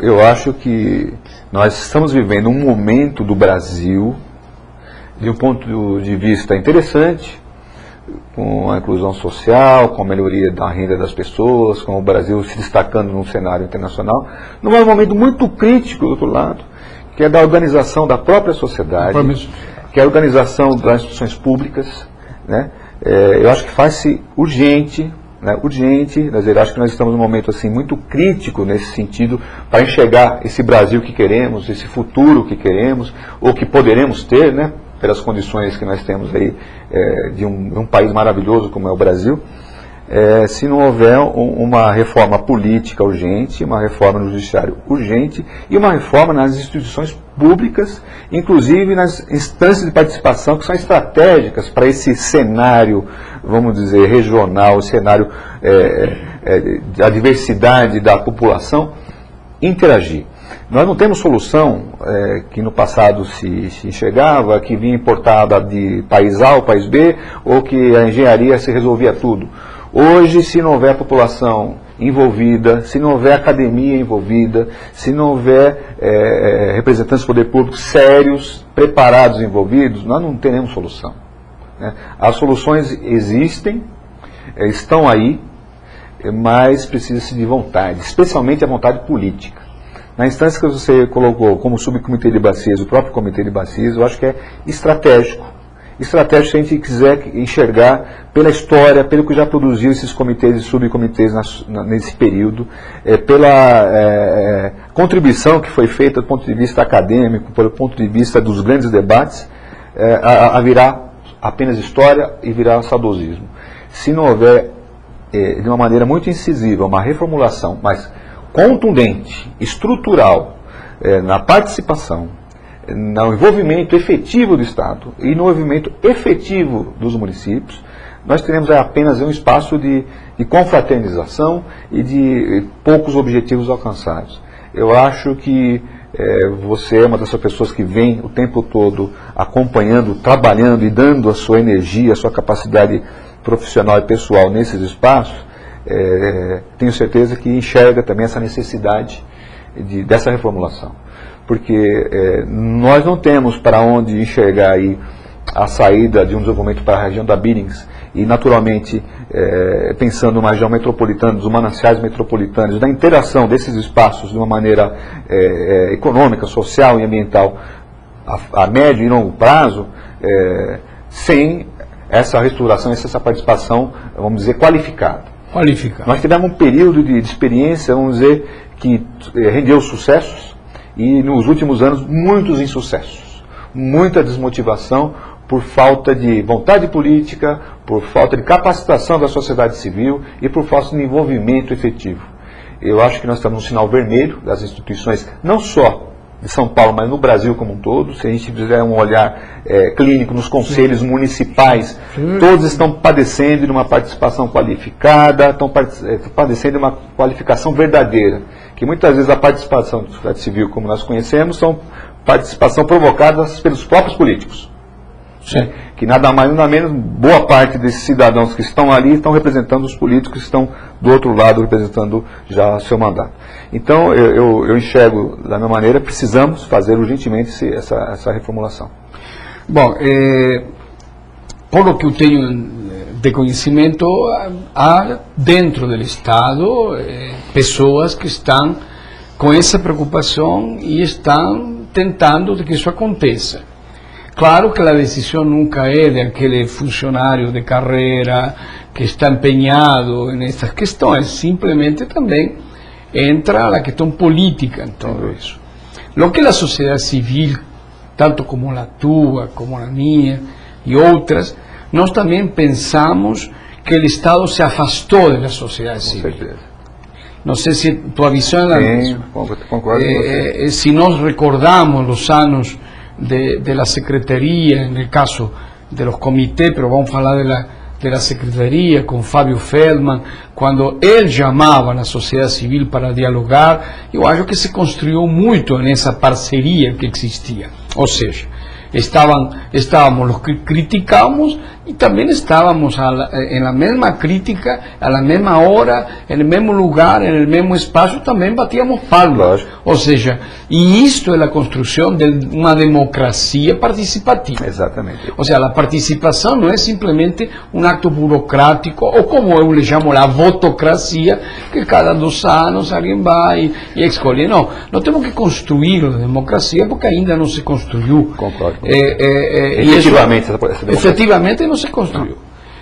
eu acho que nós estamos vivendo um momento do Brasil, de um ponto de vista interessante, com a inclusão social, com a melhoria da renda das pessoas, com o Brasil se destacando no cenário internacional, num momento muito crítico do outro lado, que é da organização da própria sociedade, que é a organização das instituições públicas, né? Eu acho que faz-se urgente, né? Urgente, acho que nós estamos num momento assim muito crítico nesse sentido, para enxergar esse Brasil que queremos, esse futuro que queremos, ou que poderemos ter, né? Pelas condições que nós temos aí de um país maravilhoso como é o Brasil, se não houver uma reforma política urgente, uma reforma no judiciário urgente e uma reforma nas instituições públicas, inclusive nas instâncias de participação que são estratégicas para esse cenário, vamos dizer, regional, o cenário da diversidade da população, interagir. Nós não temos solução que no passado se enxergava, que vinha importada de país A ou país B, ou que a engenharia se resolvia tudo. Hoje, se não houver população envolvida, se não houver academia envolvida, se não houver representantes do poder público sérios, preparados e envolvidos, nós não teremos solução, né? As soluções existem, estão aí, mas precisa-se de vontade, especialmente a vontade política. Na instância que você colocou como subcomitê de bacias, o próprio comitê de bacias, eu acho que é estratégico. Estratégico se a gente quiser enxergar pela história, pelo que já produziu esses comitês e subcomitês nesse período, pela contribuição que foi feita do ponto de vista acadêmico, pelo ponto de vista dos grandes debates, a virar apenas história e virar saudosismo. Se não houver, de uma maneira muito incisiva, uma reformulação, mas contundente, estrutural, na participação, no envolvimento efetivo do Estado e no envolvimento efetivo dos municípios, nós teremos apenas um espaço de confraternização e de poucos objetivos alcançados. Eu acho que você é uma dessas pessoas que vem o tempo todo acompanhando, trabalhando e dando a sua energia, a sua capacidade profissional e pessoal nesses espaços. Tenho certeza que enxerga também essa necessidade dessa reformulação, porque nós não temos para onde enxergar aí a saída de um desenvolvimento para a região da Billings e naturalmente pensando numa região metropolitana, dos mananciais metropolitanos, da interação desses espaços de uma maneira econômica, social e ambiental a médio e longo prazo, sem essa restauração, essa participação, vamos dizer, qualificada. Nós tivemos um período de experiência, vamos dizer, que rendeu sucessos e nos últimos anos muitos insucessos, muita desmotivação por falta de vontade política, por falta de capacitação da sociedade civil e por falta de envolvimento efetivo. Eu acho que nós estamos no sinal vermelho das instituições, não só de São Paulo, mas no Brasil como um todo. Se a gente fizer um olhar clínico nos conselhos municipais, todos estão padecendo de uma participação qualificada, estão padecendo de uma qualificação verdadeira, que muitas vezes a participação da sociedade civil, como nós conhecemos, são participação provocada pelos próprios políticos. Que nada mais nada menos, boa parte desses cidadãos que estão ali estão representando os políticos que estão do outro lado representando já seu mandato. Então eu enxergo da minha maneira, precisamos fazer urgentemente essa reformulação. Bom, por lo que eu tenho de conhecimento, há dentro do Estado pessoas que estão com essa preocupação e estão tentando que isso aconteça. Claro que a decisão nunca é daquele funcionário de carreira que está empenhado nessas questões, simplesmente também entra a questão política em tudo isso. Lo que a sociedade civil, tanto como a tua, como a minha e outras, nós também pensamos que o Estado se afastou da sociedade civil. Não sei se tua visão é a mesma. Concordo com você. Se nós recordamos os anos de la Secretaría, en el caso de los comités, pero vamos a hablar de la Secretaría con Fábio Feldman, cuando él llamaba a la sociedad civil para dialogar, yo acho que se construyó mucho en esa parcería que existía. O sea, estábamos los que criticábamos y también estábamos en la misma crítica, a la misma hora, en el mismo lugar, en el mismo espacio, también batíamos palmas. O sea, y esto es la construcción de una democracia participativa. Exatamente. O sea, la participación no es simplemente un acto burocrático, o como yo le llamo la votocracia, que cada 2 años alguien va y escoge. No, no tenemos que construir la democracia porque ainda no se construyó. Concordo. Efectivamente no se construyó.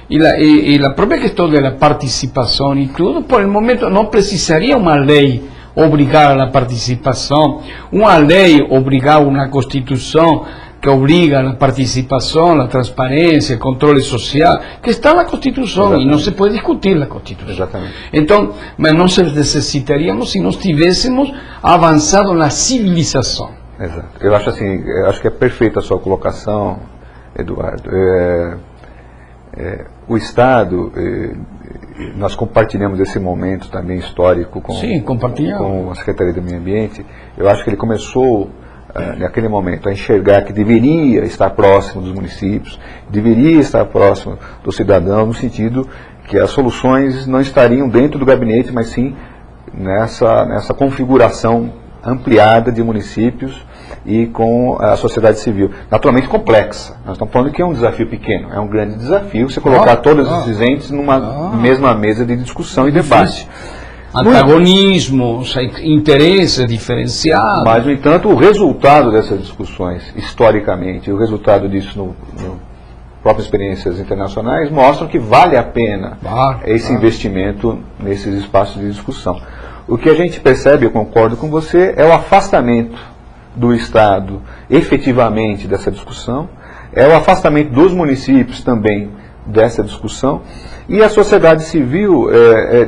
Y la propia cuestión de la participación y todo, por el momento no precisaría una ley obligar a la participación, una ley obligar una constitución que obliga a la participación, la transparencia, el control social, que está en la Constitución y no se puede discutir la Constitución. Exatamente. Entonces, no se necesitaríamos si nos tivéssemos avançado na civilização. Exato. Eu acho que é perfeita a sua colocação, Eduardo. O Estado, nós compartilhamos esse momento também histórico com a Secretaria do Meio Ambiente. Eu acho que ele começou, naquele momento, a enxergar que deveria estar próximo dos municípios, deveria estar próximo do cidadão, no sentido que as soluções não estariam dentro do gabinete, mas sim nessa configuração ampliada de municípios e com a sociedade civil, naturalmente complexa. Nós estamos falando que é um desafio pequeno, é um grande desafio você colocar todos esses entes numa mesma mesa de discussão e debate. Antagonismos, interesses diferenciados. Mas, no entanto, o resultado dessas discussões, historicamente, o resultado disso no próprias experiências internacionais, mostram que vale a pena esse investimento nesses espaços de discussão. O que a gente percebe, eu concordo com você, é o afastamento do Estado efetivamente dessa discussão, é o afastamento dos municípios também dessa discussão, e a sociedade civil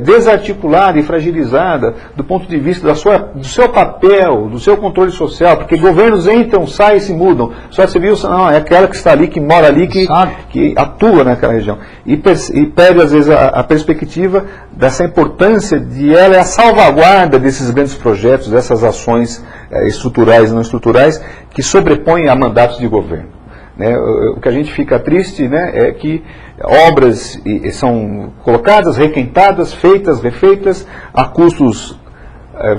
desarticulada e fragilizada do ponto de vista do seu papel, do seu controle social, porque governos entram, saem e se mudam. A sociedade civil não, é aquela que está ali, que mora ali, que atua naquela região. E perde, às vezes, a perspectiva dessa importância de ela é a salvaguarda desses grandes projetos, dessas ações estruturais e não estruturais, que sobrepõem a mandatos de governo. O que a gente fica triste é que obras são colocadas, requentadas, feitas, refeitas, a custos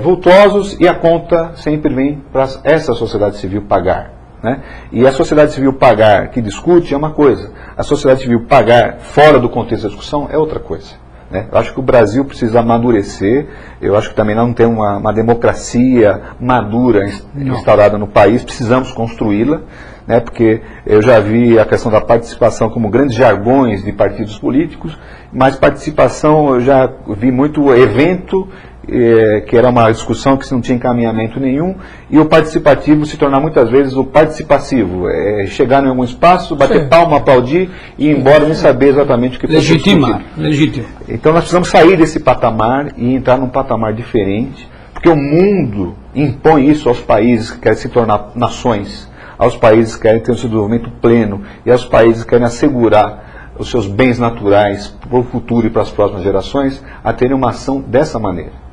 vultosos, e a conta sempre vem para essa sociedade civil pagar. E a sociedade civil pagar que discute é uma coisa, a sociedade civil pagar fora do contexto da discussão é outra coisa. Eu acho que o Brasil precisa amadurecer, eu acho que também não tem uma democracia madura instaurada no país, precisamos construí-la, porque eu já vi a questão da participação como grandes jargões de partidos políticos, mas participação eu já vi muito evento, que era uma discussão que não tinha encaminhamento nenhum, e o participativo se tornar muitas vezes o participassivo, chegar em algum espaço, bater palma, aplaudir e ir embora, nem saber exatamente o que foi discutido. Legítimo. Então nós precisamos sair desse patamar e entrar num patamar diferente, porque o mundo impõe isso aos países que querem se tornar nações, aos países que querem ter um desenvolvimento pleno e aos países que querem assegurar os seus bens naturais para o futuro e para as próximas gerações, a terem uma ação dessa maneira.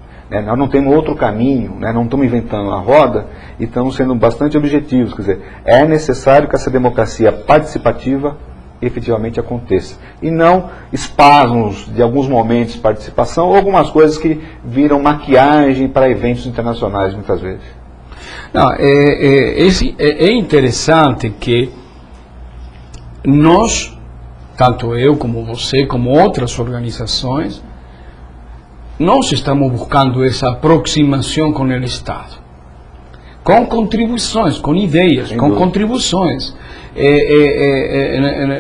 Nós não temos outro caminho, não estamos inventando a roda e estamos sendo bastante objetivos. Quer dizer, é necessário que essa democracia participativa efetivamente aconteça. E não espasmos de alguns momentos de participação ou algumas coisas que viram maquiagem para eventos internacionais muitas vezes. Não, é interessante que nós, tanto eu como você, como outras organizações, nós estamos buscando essa aproximação com o Estado. com contribuições, com ideias, com contribuições.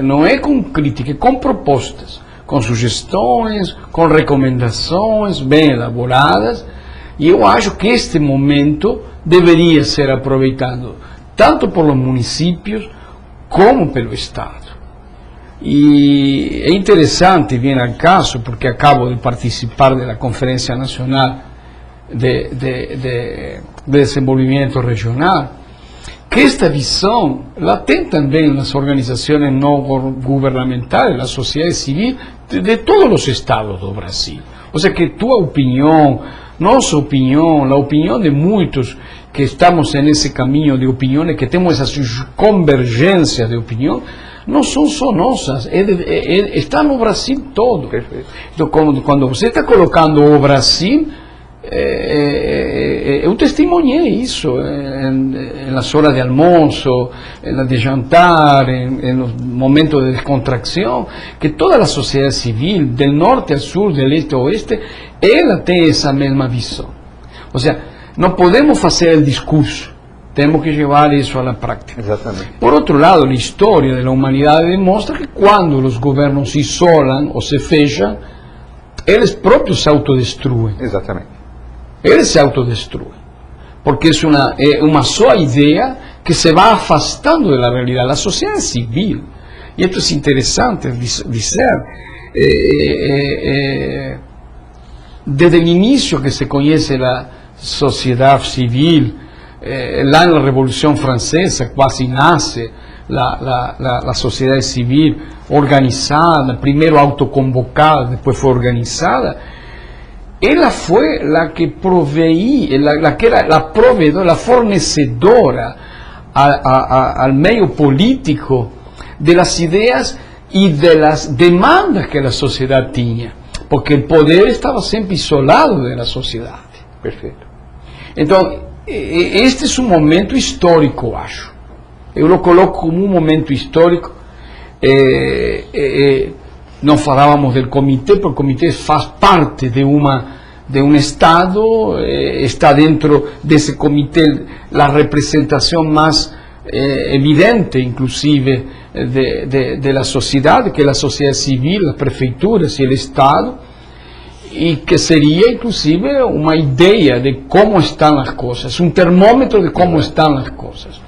Não é com crítica, é com propostas, com sugestões, com recomendações bem elaboradas. E eu acho que este momento deveria ser aproveitado tanto pelos municípios como pelo Estado. E é interessante, vem ao caso, porque acabo de participar da Conferência Nacional de Desenvolvimento Regional, que esta visão ela tem também nas organizações não governamentais, na sociedade civil de todos os estados do Brasil. Ou seja, que tua opinião, nossa opinião, a opinião de muitos que estamos nesse caminho de opiniões, que temos essas convergências de opinião, não são só nossas, está no Brasil todo. Perfeito. Então, quando você está colocando o Brasil, eu testemunhei isso nas horas de almoço, de jantar, nos momentos de descontração, que toda a sociedade civil, do norte a sul, do leste a oeste, ela tem essa mesma visão. Ou seja, não podemos fazer o discurso, temos que levar isso à prática. Exatamente. Por outro lado, a história da humanidade demonstra que quando os governos se isolam ou se fecham, eles próprios se autodestruem. Exatamente. Eles se autodestruem. Porque é uma só ideia que se vai afastando da realidade, da sociedade civil. E isso é interessante dizer. Desde o início que se conhece a sociedade civil, lá na Revolução Francesa quase nasce a sociedade civil organizada, primeiro autoconvocada, depois foi organizada. Ela foi a que proveía, que era a provedora, a fornecedora ao meio político das ideias e das demandas que a sociedade tinha, porque o poder estava sempre isolado da sociedade. Perfeito. Então, este é um momento histórico, eu acho. Eu o coloco como um momento histórico. Não falávamos do comitê, porque o comitê faz parte de um Estado, está dentro desse comitê a representação mais evidente, inclusive, da sociedade, que é a sociedade civil, as prefeituras e o Estado, e que seria, inclusive, uma ideia de como estão as coisas, um termômetro de como estão as coisas.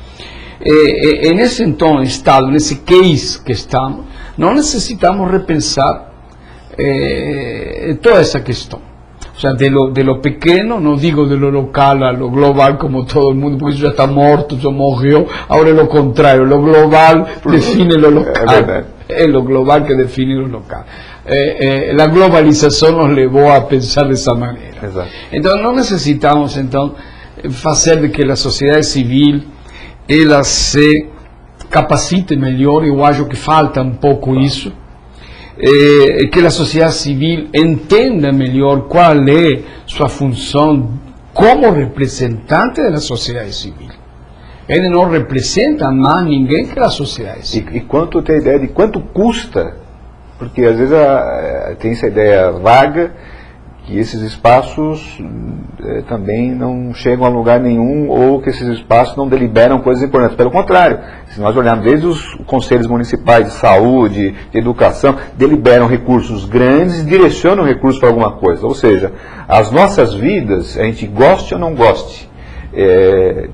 Nesse, então, estado, nesse case que estamos, não necessitamos repensar toda essa questão. O sea, de lo pequeno, não digo de lo local a lo global como todo mundo, porque isso já está morto, já morreu. Agora é o contrário, lo global define lo local. É o global que define o local. A globalização nos levou a pensar dessa maneira. Exato. Então, não necessitamos, então, fazer de que a sociedade civil ela se capacite melhor. Eu acho que falta um pouco isso. Que a sociedade civil entenda melhor qual é sua função como representante da sociedade civil. Ele não representa mais ninguém que a sociedade civil. E quanto tem a ideia de quanto custa, porque às vezes tem essa ideia vaga que esses espaços também não chegam a lugar nenhum, ou que esses espaços não deliberam coisas importantes. Pelo contrário, se nós olharmos desde os conselhos municipais de saúde, de educação, deliberam recursos grandes e direcionam recursos para alguma coisa. Ou seja, as nossas vidas, a gente goste ou não goste,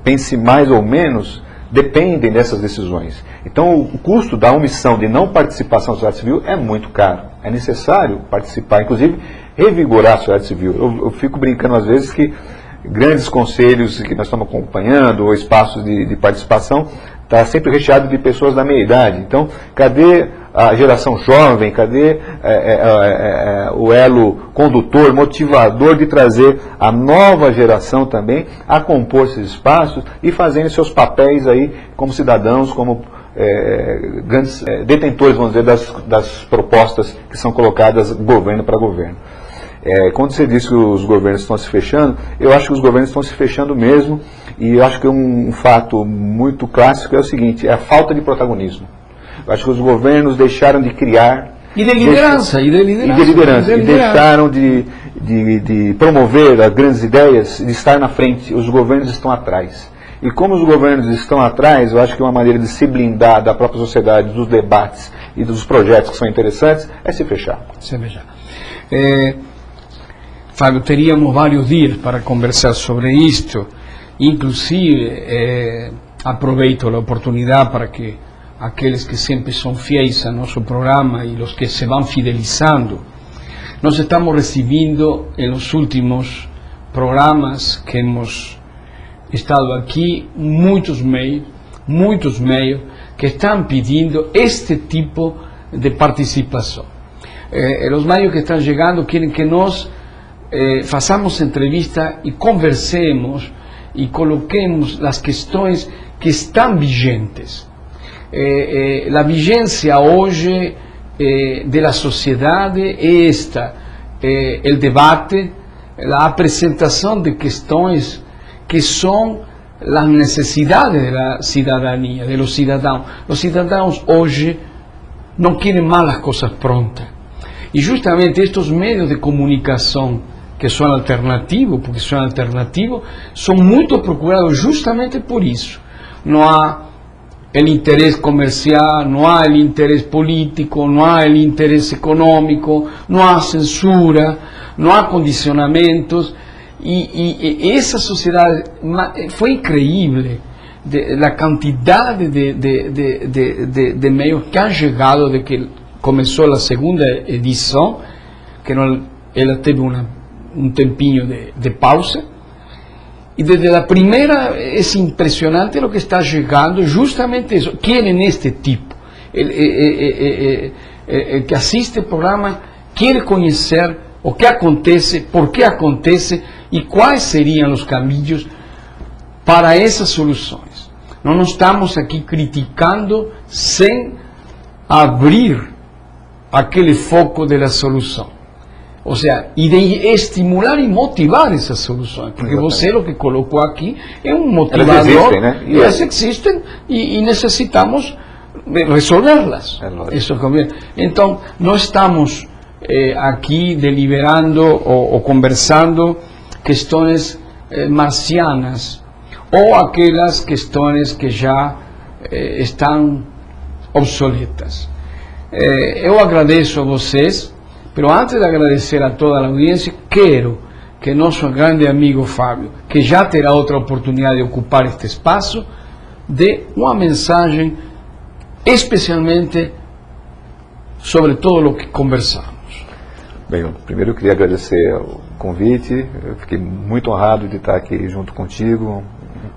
pense mais ou menos, dependem dessas decisões. Então, o custo da omissão de não participação da sociedade civil é muito caro. É necessário participar, inclusive revigorar a sociedade civil. Eu fico brincando às vezes que grandes conselhos que nós estamos acompanhando, ou espaços de participação, está sempre recheado de pessoas da meia idade. Então, cadê a geração jovem, cadê o elo condutor, motivador de trazer a nova geração também a compor esses espaços e fazendo seus papéis aí como cidadãos, como grandes detentores, vamos dizer, das propostas que são colocadas governo para governo. Quando você disse que os governos estão se fechando, eu acho que os governos estão se fechando mesmo, e eu acho que um fato muito clássico é o seguinte: é a falta de protagonismo. Eu acho que os governos deixaram de criar... E de liderança. E deixaram de promover as grandes ideias, de estar na frente. Os governos estão atrás. E como os governos estão atrás, eu acho que uma maneira de se blindar da própria sociedade, dos debates e dos projetos que são interessantes, é se fechar. Se fechar. Fábio, teríamos vários dias para conversar sobre isto, inclusive aproveito a oportunidade para que aqueles que sempre são fiéis a nosso programa e os que se vão fidelizando, nós estamos recebendo nos últimos programas que hemos estado aqui muitos meios que estão pedindo este tipo de participação. Os meios que estão chegando querem que nós façamos entrevista e conversemos e coloquemos as questões que estão vigentes. A vigência hoje da sociedade é esta, o debate, a apresentação de questões que são as necessidades da cidadania, de los cidadãos. Os cidadãos hoje não querem mais as coisas prontas. E justamente estes meios de comunicação que são alternativos, porque são alternativos, são muito procurados justamente por isso. Não há o interesse comercial, não há o interesse político, não há o interesse econômico, não há censura, não há condicionamentos. E essa sociedade foi incrível, a quantidade de meios que han chegado desde que começou a segunda edição, que ela teve um tempinho de pausa, e desde a primeira é impressionante o que está chegando, justamente isso, querem este tipo, que assiste o programa quer conhecer o que acontece, por que acontece e quais seriam os caminhos para essas soluções. Não estamos aqui criticando sem abrir aquele foco da solução. Ou seja, e de estimular e motivar essas soluções, porque você o que colocou aqui é um motivador. Elas existem, né? E elas existem e necessitamos resolvê-las. Então, nós estamos aqui deliberando ou conversando questões marcianas ou aquelas questões que já estão obsoletas. Eu agradeço a vocês. Pero antes de agradecer a toda a audiência, quero que nosso grande amigo Fábio, que já terá outra oportunidade de ocupar este espaço, dê uma mensagem especialmente sobre todo o que conversamos. Bem, primeiro eu queria agradecer o convite, eu fiquei muito honrado de estar aqui junto contigo,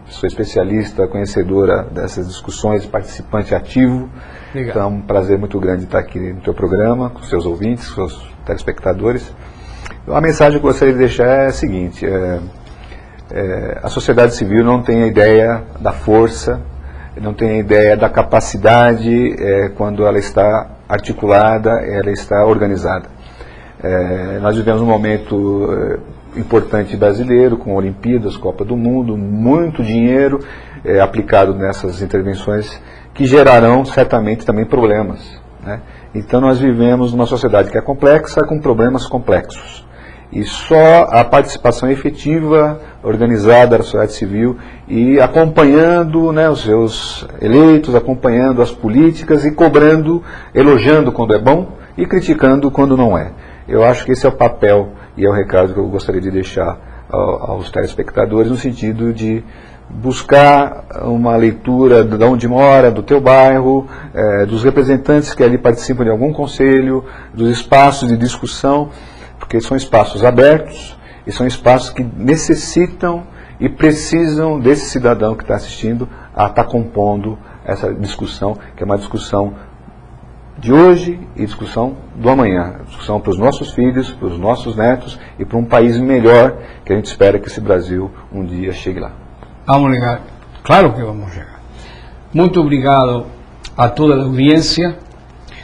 sou especialista, conhecedora dessas discussões, participante ativo. Obrigado. Então é um prazer muito grande estar aqui no teu programa, com seus ouvintes, com seus telespectadores. A mensagem que eu gostaria de deixar é a seguinte, a sociedade civil não tem a ideia da força, não tem a ideia da capacidade quando ela está articulada, ela está organizada. Nós vivemos um momento importante brasileiro, com Olimpíadas, Copa do Mundo, muito dinheiro aplicado nessas intervenções que gerarão certamente também problemas, né? Então nós vivemos numa sociedade que é complexa, com problemas complexos. E só a participação efetiva, organizada da sociedade civil e acompanhando, né, os seus eleitos, acompanhando as políticas e cobrando, elogiando quando é bom e criticando quando não é. Eu acho que esse é o papel e é o recado que eu gostaria de deixar aos telespectadores, no sentido de buscar uma leitura de onde mora, do teu bairro, dos representantes que ali participam de algum conselho, dos espaços de discussão, porque são espaços abertos e são espaços que necessitam e precisam desse cidadão que está assistindo a estar compondo essa discussão, que é uma discussão de hoje e discussão do amanhã, discussão para os nossos filhos, para os nossos netos e para um país melhor, que a gente espera que esse Brasil um dia chegue lá. Vamos chegar, claro que vamos chegar. Muito obrigado a toda a audiência.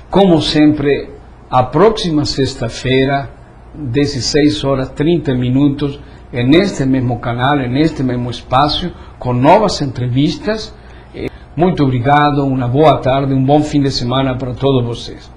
Como sempre, a próxima sexta-feira, 16h30, neste mesmo canal, neste mesmo espaço, com novas entrevistas. Muito obrigado, uma boa tarde, um bom fim de semana para todos vocês.